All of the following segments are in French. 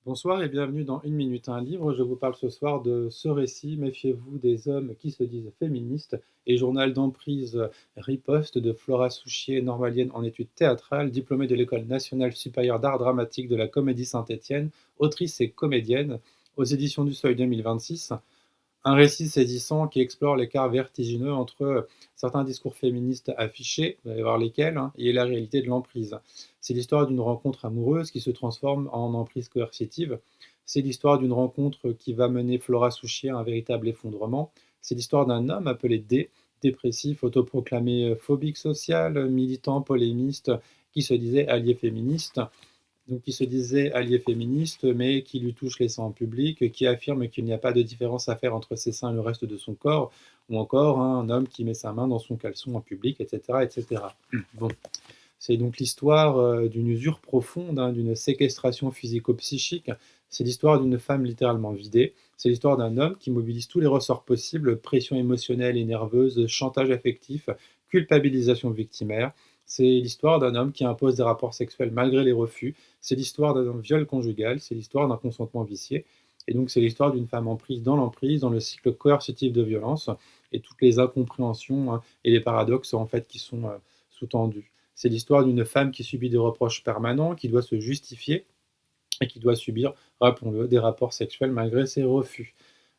Bonsoir et bienvenue dans Une minute un livre. Je vous parle ce soir de ce récit, Méfiez-vous des hommes qui se disent féministes, et journal d'emprise Riposte de Flora Souchier, normalienne en études théâtrales, diplômée de l'École nationale supérieure d'art dramatique de la Comédie Saint-Étienne, autrice et comédienne, aux éditions du Seuil 2026. Un récit saisissant qui explore l'écart vertigineux entre certains discours féministes affichés, vous allez voir lesquels, hein, et la réalité de l'emprise. C'est l'histoire d'une rencontre amoureuse qui se transforme en emprise coercitive. C'est l'histoire d'une rencontre qui va mener Flora Souchier à un véritable effondrement. C'est l'histoire d'un homme appelé D, dépressif, autoproclamé phobique social, militant, polémiste, qui se disait allié féministe, donc qui se disait allié féministe, mais qui lui touche les seins en public, qui affirme qu'il n'y a pas de différence à faire entre ses seins et le reste de son corps, ou encore hein, un homme qui met sa main dans son caleçon en public, etc. etc. Bon, c'est donc l'histoire d'une usure profonde, hein, d'une séquestration physico-psychique. C'est l'histoire d'une femme littéralement vidée. C'est l'histoire d'un homme qui mobilise tous les ressorts possibles, pression émotionnelle et nerveuse, chantage affectif, culpabilisation victimaire. C'est l'histoire d'un homme qui impose des rapports sexuels malgré les refus. C'est l'histoire d'un viol conjugal. C'est l'histoire d'un consentement vicié. Et donc c'est l'histoire d'une femme emprise, dans le cycle coercitif de violence, et toutes les incompréhensions hein, et les paradoxes en fait qui sont sous-tendus. C'est l'histoire d'une femme qui subit des reproches permanents, qui doit se justifier et qui doit subir, rappelons-le, des rapports sexuels malgré ses refus.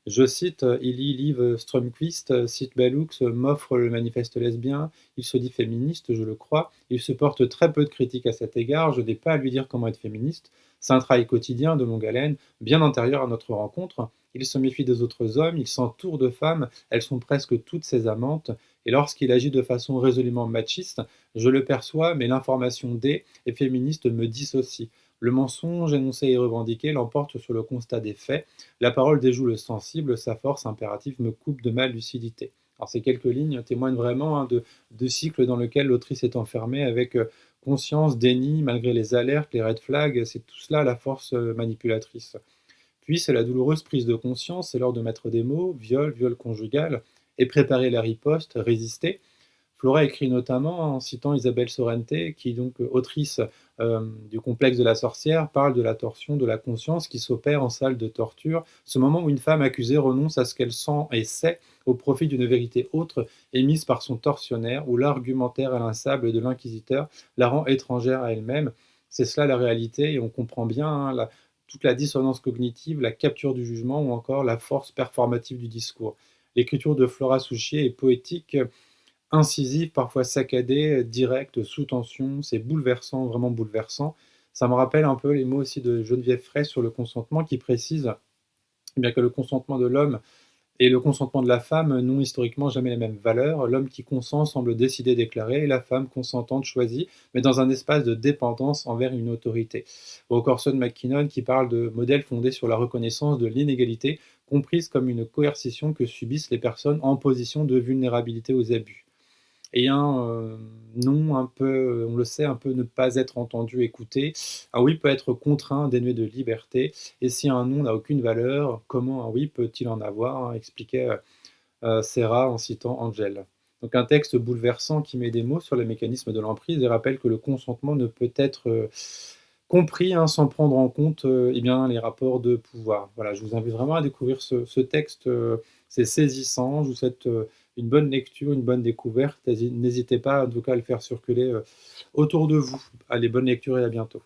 Je cite, Illy Liv Strömquist, cite Bellux, m'offre le manifeste lesbien, il se dit féministe, je le crois, il se porte très peu de critiques à cet égard, je n'ai pas à lui dire comment être féministe, c'est un travail quotidien de longue haleine, bien antérieur à notre rencontre, il se méfie des autres hommes, il s'entoure de femmes, elles sont presque toutes ses amantes, et lorsqu'il agit de façon résolument machiste, je le perçois, mais l'information des et féministe me dissocie. Le mensonge énoncé et revendiqué l'emporte sur le constat des faits, la parole déjoue le sensible, sa force impérative me coupe de ma lucidité. Alors ces quelques lignes témoignent vraiment hein, de cycles dans lesquels l'autrice est enfermée avec conscience, déni, malgré les alertes, les red flags, c'est tout cela la force manipulatrice. Puis c'est la douloureuse prise de conscience, c'est l'heure de mettre des mots, viol, viol conjugal, et préparer la riposte, résister. Flora écrit notamment en citant Isabelle Sorrente, qui est donc autrice du complexe de la sorcière, parle de la torsion de la conscience qui s'opère en salle de torture, ce moment où une femme accusée renonce à ce qu'elle sent et sait au profit d'une vérité autre émise par son tortionnaire, où l'argumentaire inlassable de l'inquisiteur la rend étrangère à elle-même. C'est cela la réalité, et on comprend bien hein, toute la dissonance cognitive, la capture du jugement ou encore la force performative du discours. L'écriture de Flora Souchier est poétique, incisive, parfois saccadée, directe, sous tension, c'est bouleversant, vraiment bouleversant. Ça me rappelle un peu les mots aussi de Geneviève Fraisse sur le consentement qui précise eh bien que le consentement de l'homme et le consentement de la femme n'ont historiquement jamais les mêmes valeurs. L'homme qui consent semble décidé, déclaré, et la femme consentante choisie, mais dans un espace de dépendance envers une autorité. Ou encore Sean McKinnon qui parle de modèles fondés sur la reconnaissance de l'inégalité, comprise comme une coercition que subissent les personnes en position de vulnérabilité aux abus. Et un non un peu, on le sait, un peu ne pas être entendu, écouté. Un oui peut être contraint, dénué de liberté. Et si un non n'a aucune valeur, comment un oui peut-il en avoir hein, expliquait Serra en citant Angel. Donc un texte bouleversant qui met des mots sur les mécanismes de l'emprise et rappelle que le consentement ne peut être compris hein, sans prendre en compte eh bien, les rapports de pouvoir. Voilà, je vous invite vraiment à découvrir ce texte, c'est saisissant, je vous souhaite une bonne lecture, une bonne découverte, n'hésitez pas en tout cas à le faire circuler autour de vous. Allez, bonne lecture et à bientôt.